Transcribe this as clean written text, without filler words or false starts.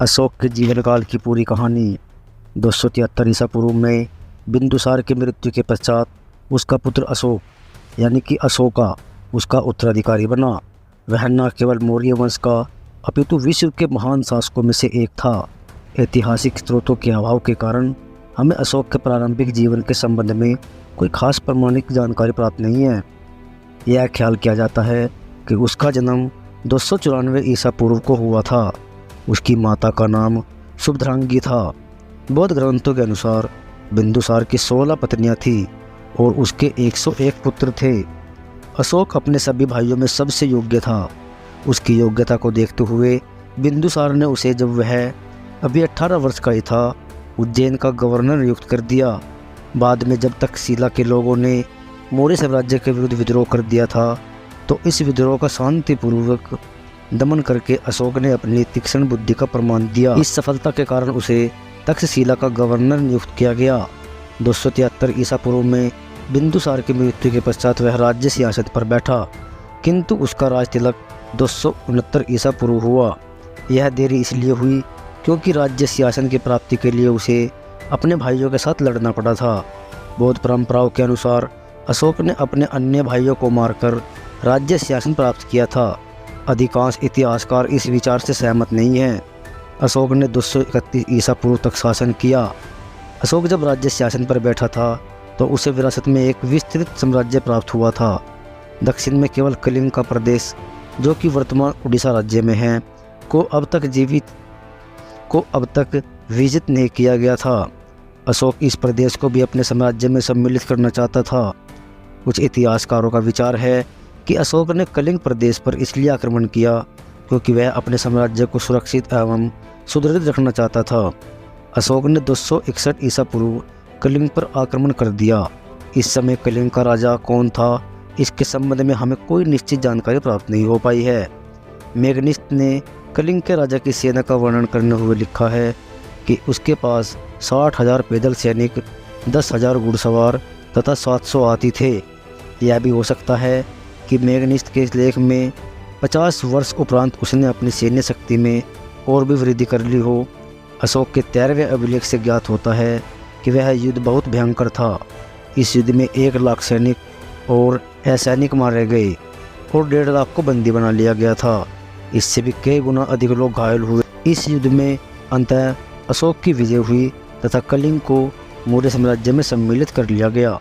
अशोक के जीवन काल की पूरी कहानी। 273 ईसा पूर्व में बिंदुसार की मृत्यु के पश्चात उसका पुत्र अशोक यानी कि अशोका उसका उत्तराधिकारी बना। वह न केवल मौर्य वंश का अपितु विश्व के महान शासकों में से एक था। ऐतिहासिक स्रोतों के अभाव के कारण हमें अशोक के प्रारंभिक जीवन के संबंध में कोई खास प्रमाणिक जानकारी प्राप्त नहीं है। यह ख्याल किया जाता है कि उसका जन्म 294 ईसा पूर्व को हुआ था। उसकी माता का नाम शुभद्रांगी था। बौद्ध ग्रंथों के अनुसार बिंदुसार की 16 पत्नियां थीं और उसके 101 पुत्र थे। अशोक अपने सभी भाइयों में सबसे योग्य था। उसकी योग्यता को देखते हुए बिंदुसार ने उसे, जब वह अभी 18 वर्ष का ही था, उज्जैन का गवर्नर नियुक्त कर दिया। बाद में जब तक्षशिला के लोगों ने मौर्य साम्राज्य के विरुद्ध विद्रोह कर दिया था, तो इस विद्रोह का शांतिपूर्वक दमन करके अशोक ने अपनी तीक्ष्ण बुद्धि का प्रमाण दिया। इस सफलता के कारण उसे तक्षशिला का गवर्नर नियुक्त किया गया। 273 ईसा पूर्व में बिंदुसार की मृत्यु के पश्चात वह राज्य सियासत पर बैठा, किंतु उसका राज तिलक 269 ईसा पूर्व हुआ। यह देरी इसलिए हुई क्योंकि राज्य सिंहासन की प्राप्ति के लिए उसे अपने भाइयों के साथ लड़ना पड़ा था। बौद्ध परंपराओं के अनुसार अशोक ने अपने अन्य भाइयों को मारकर राज्य सिंहासन प्राप्त किया था। अधिकांश इतिहासकार इस विचार से सहमत नहीं हैं। अशोक ने 231 ईसा पूर्व तक शासन किया। अशोक जब राज्य सिंहासन पर बैठा था तो उसे विरासत में एक विस्तृत साम्राज्य प्राप्त हुआ था। दक्षिण में केवल कलिंग का प्रदेश, जो कि वर्तमान उड़ीसा राज्य में है, को अब तक विजित नहीं किया गया था। अशोक इस प्रदेश को भी अपने साम्राज्य में सम्मिलित करना चाहता था। कुछ इतिहासकारों का विचार है कि अशोक ने कलिंग प्रदेश पर इसलिए आक्रमण किया क्योंकि वह अपने साम्राज्य को सुरक्षित एवं सुदृढ़ रखना चाहता था। अशोक ने 261 ईसा पूर्व कलिंग पर आक्रमण कर दिया। इस समय कलिंग का राजा कौन था, इसके संबंध में हमें कोई निश्चित जानकारी प्राप्त नहीं हो पाई है। मेगनिस्त ने कलिंग के राजा की सेना का वर्णन करने हुए लिखा है कि उसके पास 60,000 पैदल सैनिक, 10,000 घुड़सवार तथा 700 हाथी थे। यह भी हो सकता है कि मेगनिस्त के लेख में 50 वर्ष उपरांत उसने अपनी सैन्य शक्ति में और भी वृद्धि कर ली हो। अशोक के 13वें अभिलेख से ज्ञात होता है कि वह युद्ध बहुत भयंकर था। इस युद्ध में 1 लाख सैनिक और असैनिक मारे गए और 1.5 लाख को बंदी बना लिया गया था। इससे भी कई गुना अधिक लोग घायल हुए। इस युद्ध में अंततः अशोक की विजय हुई तथा कलिंग को मौर्य साम्राज्य में सम्मिलित कर लिया गया।